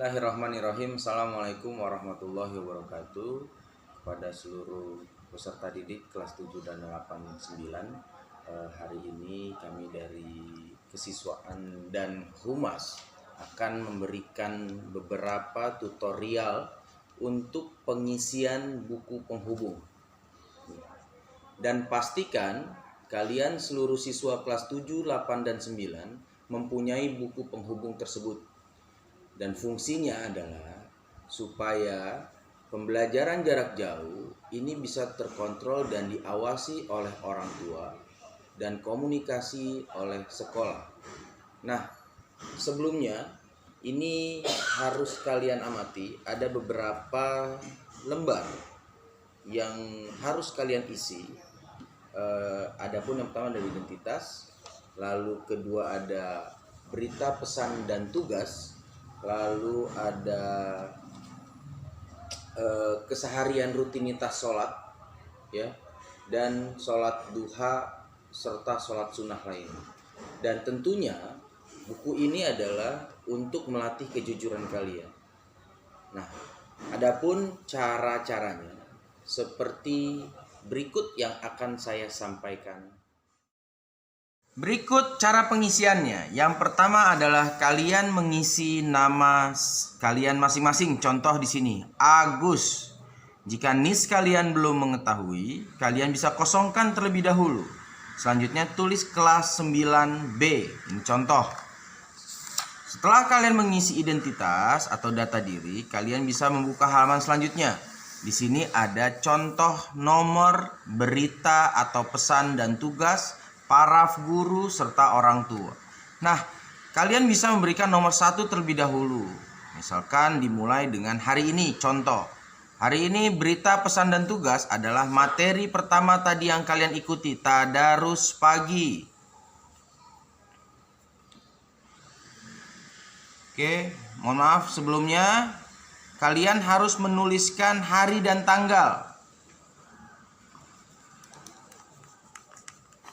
Bismillahirrahmanirrahim. Assalamualaikum warahmatullahi wabarakatuh. Kepada seluruh peserta didik kelas 7 dan 89, hari ini kami dari Kesiswaan dan Humas akan memberikan beberapa tutorial untuk pengisian buku penghubung. Dan pastikan kalian seluruh siswa kelas 7, 8, dan 9 mempunyai buku penghubung tersebut. Dan fungsinya adalah supaya pembelajaran jarak jauh ini bisa terkontrol dan diawasi oleh orang tua dan komunikasi oleh sekolah. Nah, sebelumnya ini harus kalian amati, ada beberapa lembar yang harus kalian isi. Adapun yang pertama dari identitas, lalu kedua ada berita, pesan, dan tugas, lalu ada keseharian rutinitas sholat, ya, dan sholat duha serta sholat sunnah lainnya. Dan tentunya buku ini adalah untuk melatih kejujuran kalian. Nah, adapun cara-caranya seperti berikut yang akan saya sampaikan. Berikut cara pengisiannya. Yang pertama adalah kalian mengisi nama kalian masing-masing. Contoh di sini, Agus. Jika NIS kalian belum mengetahui, kalian bisa kosongkan terlebih dahulu. Selanjutnya tulis kelas 9B. Ini contoh. Setelah kalian mengisi identitas atau data diri, kalian bisa membuka halaman selanjutnya. Di sini ada contoh nomor berita atau pesan dan tugas, paraf guru serta orang tua. Nah, kalian bisa memberikan nomor 1 terlebih dahulu. Misalkan dimulai dengan hari ini. Contoh, hari ini berita, pesan, dan tugas adalah materi pertama tadi yang kalian ikuti, tadarus pagi. Oke, mohon maaf sebelumnya kalian harus menuliskan hari dan tanggal.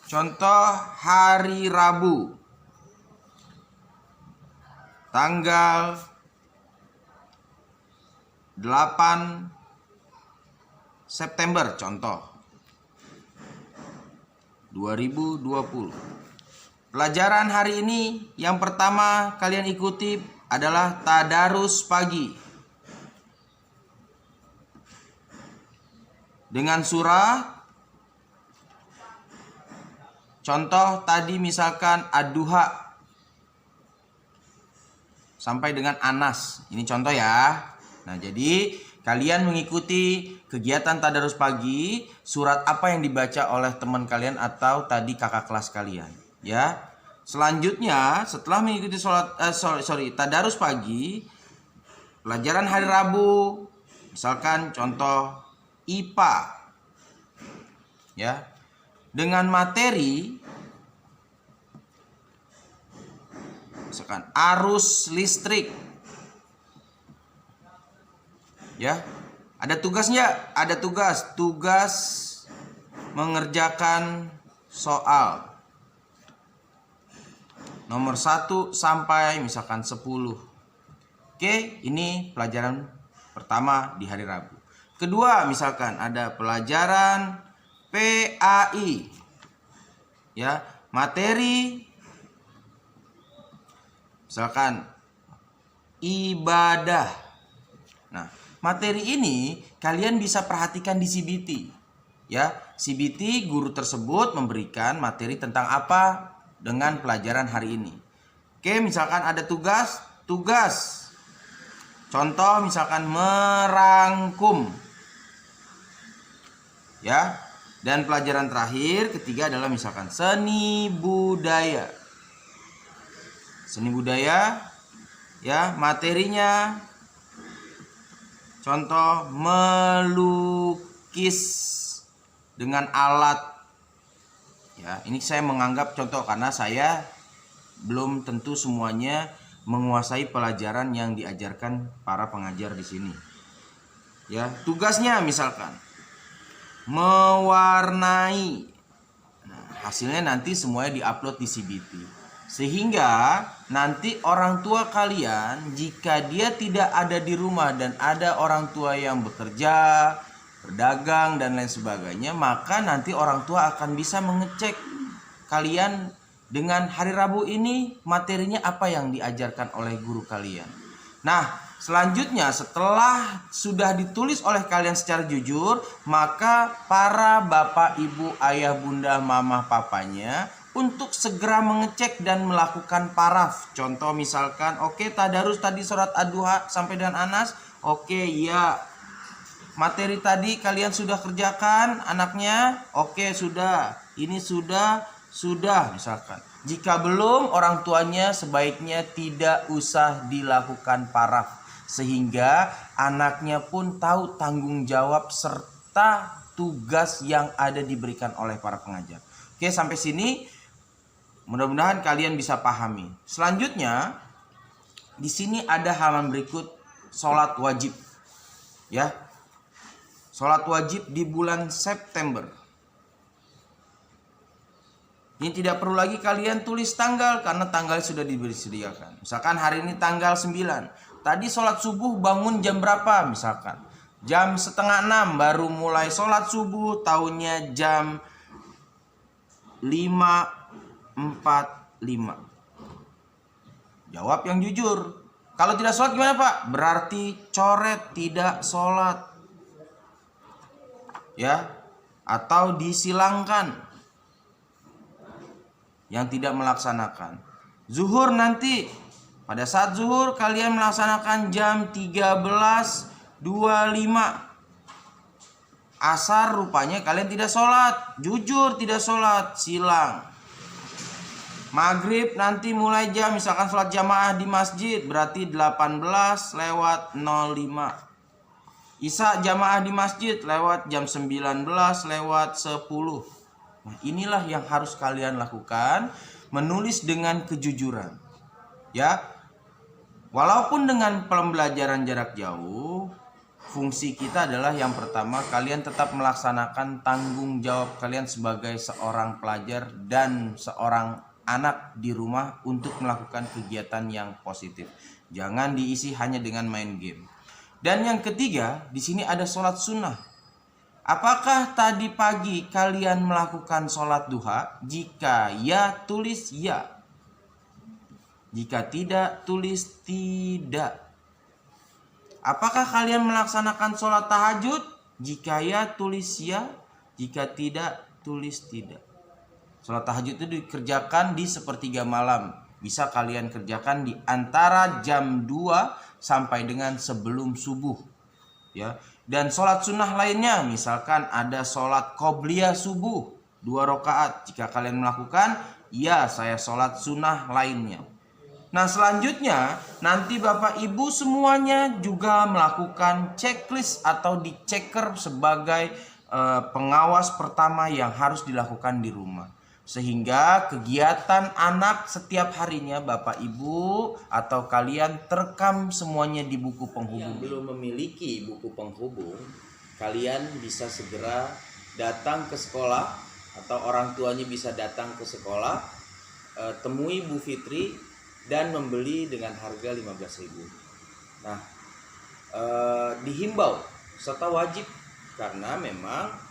Contoh hari Rabu, tanggal 8 September, contoh 2020. Pelajaran hari ini yang pertama kalian ikuti adalah tadarus pagi. Dengan surah, contoh tadi misalkan Ad-Duha sampai dengan Anas. Ini contoh ya. Nah, jadi kalian mengikuti kegiatan tadarus pagi, surat apa yang dibaca oleh teman kalian atau tadi kakak kelas kalian, ya. Selanjutnya, setelah mengikuti tadarus pagi, pelajaran hari Rabu, misalkan contoh IPA, ya. Dengan materi misalkan arus listrik, ya. Ada tugasnya, ada tugas mengerjakan soal nomor 1 sampai misalkan 10. Oke, ini pelajaran pertama di hari Rabu. Kedua, misalkan ada pelajaran PAI, ya, materi misalkan ibadah. Nah, materi ini kalian bisa perhatikan di CBT, ya. CBT guru tersebut memberikan materi tentang apa dengan pelajaran hari ini. Oke, misalkan ada tugas. Contoh misalkan merangkum, ya. Dan pelajaran terakhir ketiga adalah misalkan seni budaya. Seni budaya, ya, materinya contoh melukis dengan alat. Ya, ini saya menganggap contoh karena saya belum tentu semuanya menguasai pelajaran yang diajarkan para pengajar di sini. Ya, tugasnya misalkan mewarnai. Nah, hasilnya nanti semuanya diupload di CBT. Sehingga nanti orang tua kalian, jika dia tidak ada di rumah dan ada orang tua yang bekerja, berdagang dan lain sebagainya, maka nanti orang tua akan bisa mengecek kalian dengan hari Rabu ini materinya apa yang diajarkan oleh guru kalian. Nah, selanjutnya setelah sudah ditulis oleh kalian secara jujur, maka para bapak, ibu, ayah, bunda, mama, papanya untuk segera mengecek dan melakukan paraf. Contoh misalkan, oke, tadarus tadi surat Ad-Duha sampai dengan Anas. Oke, ya. Materi tadi kalian sudah kerjakan anaknya? Oke, sudah. Ini sudah misalkan. Jika belum, orang tuanya sebaiknya tidak usah dilakukan paraf. Sehingga anaknya pun tahu tanggung jawab serta tugas yang ada diberikan oleh para pengajar. Oke, sampai sini mudah-mudahan kalian bisa pahami. Selanjutnya, di sini ada halaman berikut, sholat wajib. Ya, sholat wajib di bulan September. Ini tidak perlu lagi kalian tulis tanggal karena tanggal sudah disediakan. Misalkan hari ini tanggal 9. Tadi sholat subuh bangun jam berapa? Misalkan jam 5:30 baru mulai sholat subuh, tahunnya jam 5:45. Jawab yang jujur. Kalau tidak sholat gimana Pak? Berarti coret tidak sholat. Ya, atau disilangkan yang tidak melaksanakan. Zuhur nanti, pada saat zuhur kalian melaksanakan jam 13:25. Asar rupanya kalian tidak sholat, jujur tidak sholat, silang. Maghrib nanti mulai jam, misalkan sholat jamaah di masjid, berarti 18:05. Isya jamaah di masjid lewat jam 19:10. Nah, inilah yang harus kalian lakukan, menulis dengan kejujuran. Ya. Walaupun dengan pembelajaran jarak jauh, fungsi kita adalah yang pertama, kalian tetap melaksanakan tanggung jawab kalian sebagai seorang pelajar dan seorang anak di rumah untuk melakukan kegiatan yang positif. Jangan diisi hanya dengan main game. Dan yang ketiga, di sini ada sholat sunnah. Apakah tadi pagi kalian melakukan sholat duha? Jika ya, tulis ya. Jika tidak, tulis tidak. Apakah kalian melaksanakan sholat tahajud? Jika ya, tulis ya. Jika tidak, tulis tidak. Sholat tahajud itu dikerjakan di sepertiga malam. Bisa kalian kerjakan di antara jam 2 sampai dengan sebelum subuh. Ya. Dan sholat sunnah lainnya, misalkan ada sholat qobliyah subuh 2 rakaat. Jika kalian melakukan, ya saya sholat sunnah lainnya. Nah, selanjutnya nanti Bapak Ibu semuanya juga melakukan checklist atau diceker sebagai pengawas pertama yang harus dilakukan di rumah. Sehingga kegiatan anak setiap harinya Bapak Ibu atau kalian terekam semuanya di buku penghubung. Yang belum memiliki buku penghubung, kalian bisa segera datang ke sekolah atau orang tuanya bisa datang ke sekolah, temui Bu Fitri dan membeli dengan harga 15.000. Nah, dihimbau serta wajib karena memang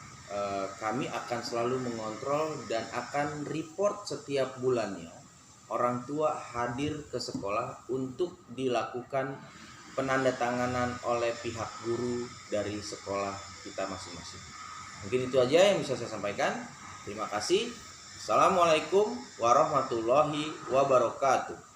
kami akan selalu mengontrol dan akan report setiap bulannya. Orang tua hadir ke sekolah untuk dilakukan penandatanganan oleh pihak guru dari sekolah kita masing-masing. Mungkin itu aja yang bisa saya sampaikan. Terima kasih. Assalamualaikum warahmatullahi wabarakatuh.